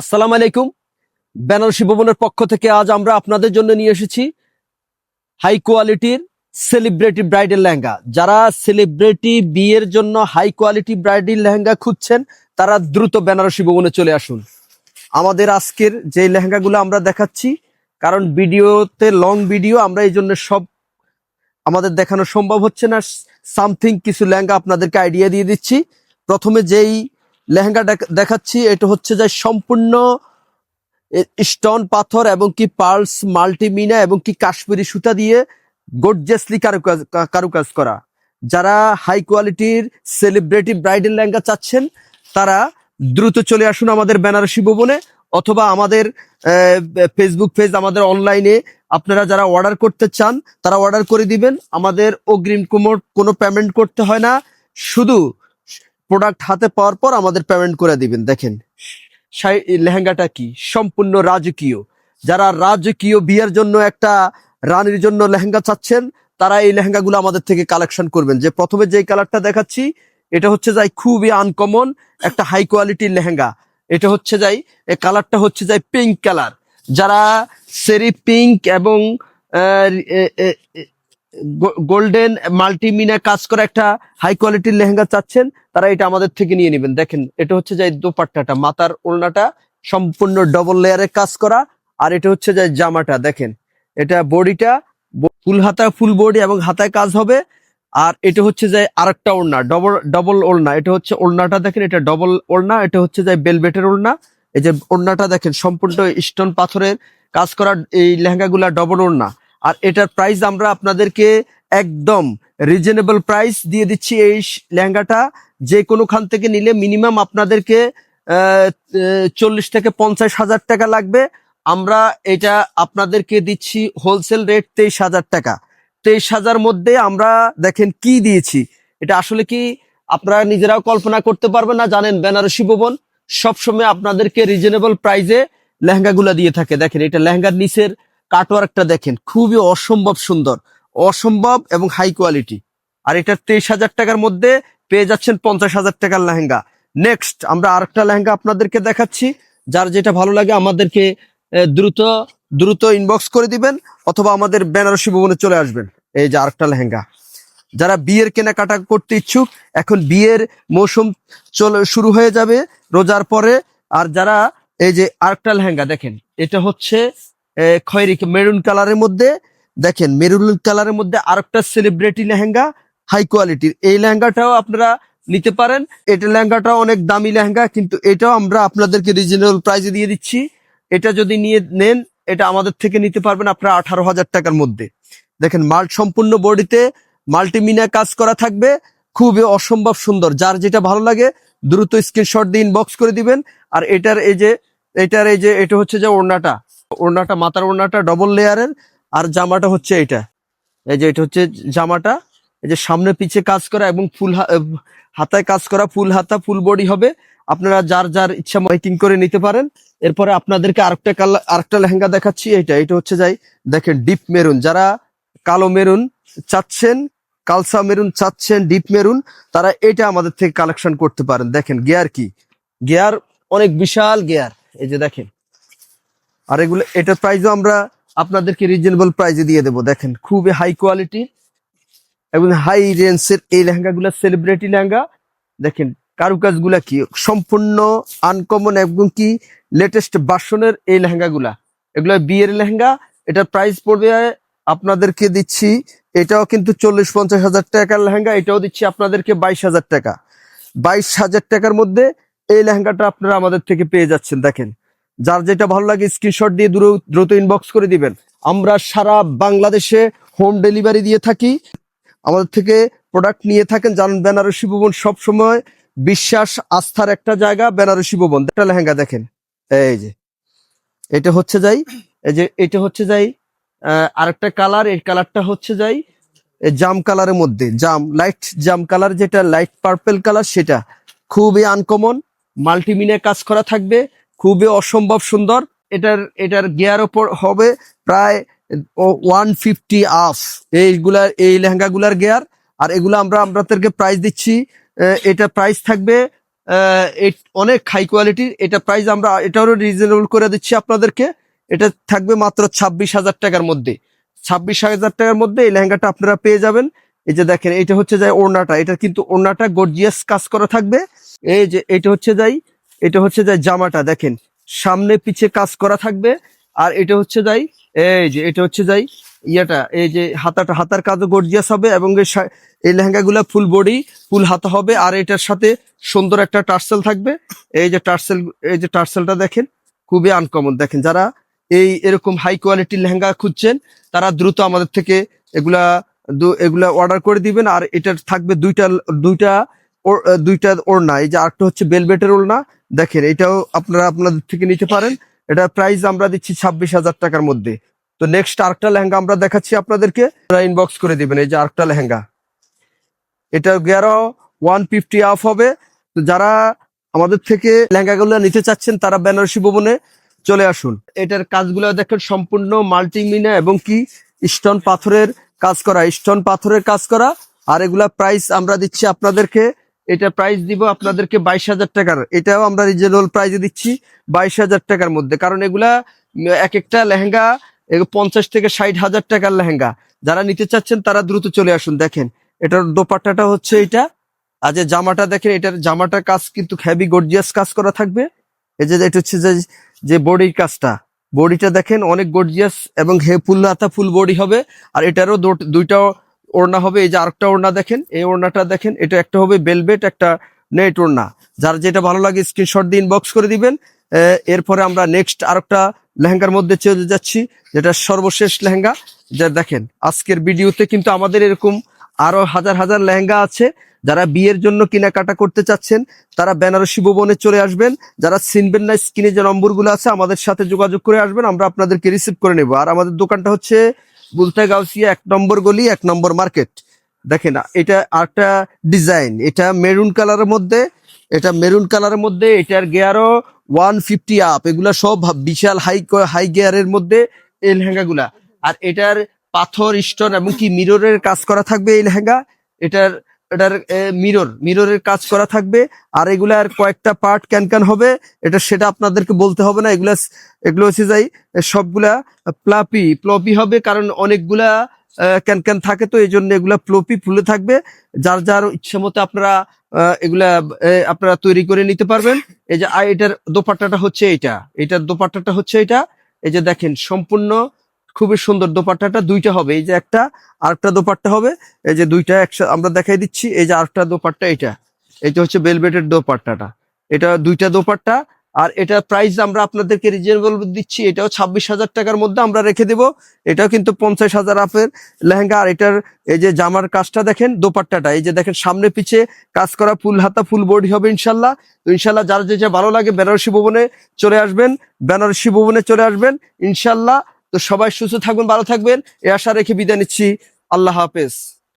আসসালামু আলাইকুম। বেনারসি ভবনের পক্ষ থেকে আজ আমরা আপনাদের জন্য নিয়ে এসেছি হাই কোয়ালিটির সেলিব্রিটি ব্রাইডাল লেহেঙ্গা। যারা সেলিব্রিটি বিয়ের জন্য হাই কোয়ালিটি ব্রাইডাল লেহেঙ্গা খুঁজছেন তারা দ্রুত বেনারসি ভবনে চলে আসুন। আমাদের আজকের যে লেহেঙ্গাগুলো আমরা দেখাচ্ছি, কারণ ভিডিওতে লং ভিডিও, আমরা এই জন্য সব আমাদের দেখানো সম্ভব হচ্ছে না। সামথিং কিছু লেহেঙ্গা আপনাদেরকে আইডিয়া দিয়ে দিচ্ছি। প্রথমে যেই লেহেঙ্গা দেখাচ্ছি এটা হচ্ছে যে সম্পূর্ণ স্টোন পাথর এবং কি পার্লস মাল্টিমিনা এবং কি কাশ্মীরি সুতা দিয়ে গর্জিয়াসলি কারুকাজ করা। যারা হাই কোয়ালিটির সেলিব্রিটি ব্রাইডাল লেহেঙ্গা চাচ্ছেন তারা দ্রুত চলে আসুন আমাদের বেনারসি ভবনে, অথবা আমাদের ফেসবুক পেজ, আমাদের অনলাইনে আপনারা যারা অর্ডার করতে চান তারা অর্ডার করে দিবেন। আমাদের অগ্রিম কোনো পেমেন্ট করতে হয় না, শুধু প্রোডাক্ট হাতে পাওয়ার পর আমাদের পেমেন্ট করে দিবেন। দেখেন লেহেঙ্গাটা কি সম্পূর্ণ রাজকীয়। যারা রাজকীয় বিয়ের জন্য একটা রানীর জন্য লেহেঙ্গা চাচ্ছেন তারা এই লেহেঙ্গাগুলো আমাদের থেকে কালেকশন করবেন। যে প্রথমে যে কালারটা দেখাচ্ছি এটা হচ্ছে যাই খুবই আনকমন একটা হাই কোয়ালিটির লেহেঙ্গা। এটা হচ্ছে যাই এই কালারটা হচ্ছে যাই পিঙ্ক কালার। যারা সেরি পিঙ্ক এবং গোল্ডেন মাল্টিমিনা কাজ করা একটা হাই কোয়ালিটির লেহেঙ্গা চাচ্ছেন তারা এটা আমাদের থেকে নিয়ে নেবেন। দেখেন এটা হচ্ছে যে দোপাট্টাটা, মাথার ওড়নাটা সম্পূর্ণ ডবল লেয়ারে কাজ করা, আর এটা হচ্ছে যে জামাটা। দেখেন এটা বডিটা ফুল হাতা, ফুল বডি এবং হাতায় কাজ হবে। আর এটা হচ্ছে যে আরেকটা ওড়না, ডবল ওড়না। এটা হচ্ছে ওড়নাটা দেখেন, এটা ডবল ওড়না। এটা হচ্ছে যে বেলভেটের ওড়না। এই যে ওড়নাটা দেখেন সম্পূর্ণ স্টোন পাথরের কাজ করা এই লেহেঙ্গাগুলা ডবল ওড়না। আর এটার প্রাইস আমরা আপনাদেরকে একদম রিজনেবল প্রাইস দিয়ে দিচ্ছি। এই লেহেঙ্গাটা যে কোনো খান থেকে নিলে মিনিমাম আপনাদেরকে 40 থেকে 50,000 টাকা লাগবে। আমরা এটা আপনাদেরকে দিচ্ছি হোলসেল রেট 23,000 টাকা। 23,000 মধ্যে আমরা দেখেন কি দিয়েছি, এটা আসলে কি আপনারা নিজেরাও কল্পনা করতে পারবেন না। জানেন বেনারসি ভবন সবসময় আপনাদেরকে রিজনেবল প্রাইসে লেহেঙ্গাগুলা দিয়ে থাকে। দেখেন এটা লেহেঙ্গার নিচের কাটওয়ার্কটা দেখেন, খুবই অসম্ভব সুন্দর, অসম্ভব এবং হাই কোয়ালিটি। আর এটা 23,000 টাকার মধ্যে পেয়ে যাচ্ছেন 50,000 টাকার লেহেঙ্গা। নেক্সট আমরা আরেকটা লেহেঙ্গা আপনাদেরকে দেখাচ্ছি। যার যেটা ভালো লাগে আমাদেরকে দ্রুত দ্রুত ইনবক্স করে দিবেন, অথবা আমাদের বেনারসি ভবনে চলে আসবেন। এই যে আরেকটা লেহেঙ্গা। যারা বিয়ের কেনাকাটা করতে ইচ্ছুক, এখন বিয়ের মৌসুম শুরু হয়ে যাবে রোজার পরে। আর যারা এই যে আরেকটা লেহেঙ্গা দেখেন, এটা হচ্ছে খয়েরি মেরুন কালারের মধ্যে। দেখেন মেরুন কালারের মধ্যে আরেকটা সেলিব্রিটি লেহেঙ্গা হাই কোয়ালিটির। এই লেহেঙ্গাটাও আপনারা নিতে পারেন। এটা লেহেঙ্গাটাও অনেক দামি লেহেঙ্গা, কিন্তু এটাও আমরা আপনাদেরকে রিজনেবল প্রাইসে দিয়ে দিচ্ছি। এটা যদি নিয়ে নেন এটা আমাদের থেকে নিতে পারবেন আপনারা 18,000 টাকার মধ্যে। দেখেন সম্পূর্ণ বডিতে মাল্টিমিনা কাজ করা থাকবে, খুবই অসম্ভব সুন্দর। যার যেটা ভালো লাগে দ্রুত স্ক্রিনশট দিয়ে ইনবক্স করে দিবেন। আর এটার এই যে এটা হচ্ছে যে ওড়নাটা মাথার ওড়নাটা ডবল লেয়ারের, আর জামাটা হচ্ছে এটা। এই যে এটা হচ্ছে জামাটা, এই যে সামনে পিছে কাজ করা এবং হাতায় কাজ করা, ফুল হাতা ফুল বডি হবে। আপনারা যার যার ইচ্ছা মেকিং করে নিতে পারেন। এরপরে আপনাদেরকে আরেকটা লেহেঙ্গা দেখাচ্ছি। এটা হচ্ছে যাই দেখেন ডিপ মেরুন। যারা কালো মেরুন চাচ্ছেন, কালসা মেরুন চাচ্ছেন, ডিপ মেরুন, তারা এটা আমাদের থেকে কালেকশন করতে পারেন। দেখেন গিয়ার কি, গিয়ার অনেক বিশাল গিয়ার, এই যে দেখেন। আর এগুলো এটার প্রাইসও আমরা আপনাদেরকে রিজনেবল প্রাইসে দিয়ে দেবো। দেখেন খুবই হাই কোয়ালিটি এবং হাই রেঞ্জের এই লেহেঙ্গাগুলো সেলিব্রিটি লেহেঙ্গা। দেখেন কারুকাজগুলা কি সম্পূর্ণ আনকমন এবং কি লেটেস্ট ভার্সনের এই লেহেঙ্গাগুলা। এগুলো বিয়ের লেহেঙ্গা। এটার প্রাইস পড়বে আপনাদেরকে দিচ্ছি, এটাও কিন্তু 40-50,000 টাকার লেহেঙ্গা। এটাও দিচ্ছি আপনাদেরকে 22,000 টাকা। 22,000 টাকার মধ্যে এই লেহেঙ্গাটা আপনারা আমাদের থেকে পেয়ে যাচ্ছেন। দেখেন যার যেটা ভালো লাগে স্ক্রিনশট দিয়ে দ্রুত ইনবক্স করে দিবেন। আমরা সারা বাংলাদেশে হোম ডেলিভারি দিয়ে থাকি। আমাদের থেকে প্রোডাক্ট নিয়ে থাকেন, জানেন বেনারসি ভবন সবসময় বিশ্বাস আস্থার একটা জায়গা। বেনারসি ভবন একটা লেহেঙ্গা দেখেন, এই যে এটা হচ্ছে যাই, এই যে এটা হচ্ছে যাই আরেকটা কালার। এই কালারটা হচ্ছে যাই জাম কালারের মধ্যে, লাইট জাম কালার, যেটা লাইট পার্পেল কালার, সেটা খুবই আনকমন মাল্টিমিনা কাজ করা থাকবে, খুবই অসম্ভব সুন্দর। এটার গিয়ার ওপর হবে প্রায় 150 আফ এই লেহেঙ্গাগুলার গিয়ার। আর এগুলো আমরা আপনাদেরকে প্রাইস দিচ্ছি, এটা প্রাইস থাকবে অনেক হাই কোয়ালিটির। এটা প্রাইস আমরা এটাও রিজনেবল করে দিচ্ছি আপনাদেরকে। এটা থাকবে মাত্র 26,000 টাকার মধ্যে। 26,000 টাকার মধ্যে এই লেহেঙ্গাটা আপনারা পেয়ে যাবেন। এই যে দেখেন, এটা হচ্ছে যাই ওড়নাটা, এটা কিন্তু ওড়নাটা গর্জিয়াস কাজ করা থাকবে। এই যে এটা হচ্ছে যাই জামাটা দেখেন, সামনে পিছে কাজ করা থাকবে। আর এটা হচ্ছে যাই, এই যে এটা হচ্ছে যাই ইয়াটা, এই যে হাতার কাজও গর্জিয়াস হবে, এবং এই লেহেঙ্গাগুলো ফুল বডি ফুল হাতা হবে। আর এটার সাথে সুন্দর একটা টার্সেল থাকবে। এই যে টার্সেলটা দেখেন, খুবই আনকমন। দেখেন, যারা এরকম হাই কোয়ালিটির লেহেঙ্গা খুঁজছেন তারা দ্রুত আমাদের থেকে এগুলা অর্ডার করে দিবেন। আর এটার থাকবে দুইটা ওড়না। এই যে আরেকটা হচ্ছে বেলভেটের ওড়না, দেখেন এটাও আপনারা আপনাদের থেকে নিতে পারেন। এটা প্রাইস আমরা দিচ্ছি 26,000 টাকার মধ্যে। তো নেক্সট আরেকটা লেহেঙ্গা আমরা দেখাচ্ছি আপনাদেরকে, ইনবক্স করে দিবেন। এই যে আরেকটা লেহেঙ্গা, এটা 150 অফ হবে। তো যারা আমাদের থেকে লেহেঙ্গাগুলো নিতে চাচ্ছেন তারা বেনারসি ভবনে চলে আসুন। এটার কাজগুলো দেখেন সম্পূর্ণ মাল্টিমিনা এবং কি স্টোন পাথরের কাজ করা। আর এগুলা প্রাইস আমরা দিচ্ছি আপনাদেরকে, এটা প্রাইস দিব আপনাদেরকে 22,000 টাকার। এটাও আমরা রিজনেবল প্রাইসে দিচ্ছি 22,000 টাকার মধ্যে। কারণ এগুলা এক একটা লেহেঙ্গা 50 থেকে 60,000 টাকার লেহেঙ্গা। যারা নিতে চাচ্ছেন তারা দ্রুত চলে আসুন। দেখেন, এটার দোপাট্টাটা হচ্ছে এটা। আর যে জামাটা দেখেন, এটার জামাটার কাজ কিন্তু হেভি গর্জিয়াস কাজ করা থাকবে। এই যে এটা হচ্ছে যে বডির কাজটা, বডিটা দেখেন অনেক গর্জিয়াস এবং ফুল হাতা ফুল বডি হবে। আর এটারও দুইটা ওড়না হবে। এই যে আরেকটা ওড়না দেখেন, এই ওড়নাটা দেখেন, এটা একটা হবে বেলভেট, একটা নেট ওড়না। যার যেটা ভালো লাগে স্ক্রিনশট দিয়ে ইনবক্স করে দিবেন। এরপরে আমরা নেক্সট আরেকটা লেহেঙ্গার মধ্যে চলে যাচ্ছি, যেটা সর্বশেষ লেহেঙ্গা। যা দেখেন, আজকের ভিডিওতে কিন্তু আমাদের এরকম আরো হাজার হাজার লেহেঙ্গা আছে। যারা বিয়ের জন্য কেনাকাটা করতে চাচ্ছেন তারা বেনারসি ভবনে চলে আসবেন। যারা চিনবেন না, স্ক্রিনে যে নম্বরগুলো আছে আমাদের সাথে যোগাযোগ করে আসবেন, আমরা আপনাদেরকে রিসিভ করে নেব। আর আমাদের দোকানটা হচ্ছে বুলতা গাউসিয়া 1 নম্বর গলি, 1 নম্বর মার্কেট। দেখেন, এটা আরেকটা ডিজাইন, এটা মেরুন কালারের মধ্যে, এটার গিয়ারও 150 আপ। এগুলা সব বিশাল হাই গিয়ারের মধ্যে এই লেহেঙ্গাগুলা। আর এটার পাথর স্টোন এবং কি মিররের কাজ করা থাকবে এই লেহেঙ্গা। এটার মিররের কাজ করা থাকবে। আর এগুলার কয়েকটা পার্ট ক্যান হবে, সেটা আপনাদেরকে বলতে হবে না। এগুলো হচ্ছে যাই সবগুলা প্লপি হবে, কারণ অনেকগুলা ক্যান থাকে, তো এই জন্য এগুলা প্লপি ফুলে থাকবে। যার যার ইচ্ছা মতো আপনারা তৈরি করে নিতে পারবেন। এই যে এটার দোপাট্টাটা হচ্ছে এটা। এই যে দেখেন, সম্পূর্ণ খুবই সুন্দর দোপাট্টাটা। দুইটা হবে, এই যে একটা আরেকটা দোপাট্টা হবে। এই যে দুইটা একসাথে আমরা দেখাই দিচ্ছি। এই যে আরেকটা দোপাট্টা, এটা হচ্ছে বেলভেটের দোপাট্টাটা। এটা দুইটা দোপাট্টা। আর এটা প্রাইস আমরা আপনাদেরকে রিজনেবল দিচ্ছি, এটাও 26,000 টাকার মধ্যে আমরা রেখে দেব। এটাও কিন্তু 50,000 আপের লেহেঙ্গা। আর এটার এই যে জামার কাজটা দেখেন, দোপাট্টাটা এই যে দেখেন, সামনে পিছে কাজ করা, ফুল হাতা ফুল বডি হবে ইনশাল্লাহ। তো ইনশাল্লাহ যার যে ভালো লাগে বেনারসি ভবনে চলে আসবেন ইনশাল্লাহ। তো সবাই সুস্থ থাকবেন, ভালো থাকবেন, এই আশা রেখে বিদায় নিচ্ছি। আল্লাহ হাফেজ।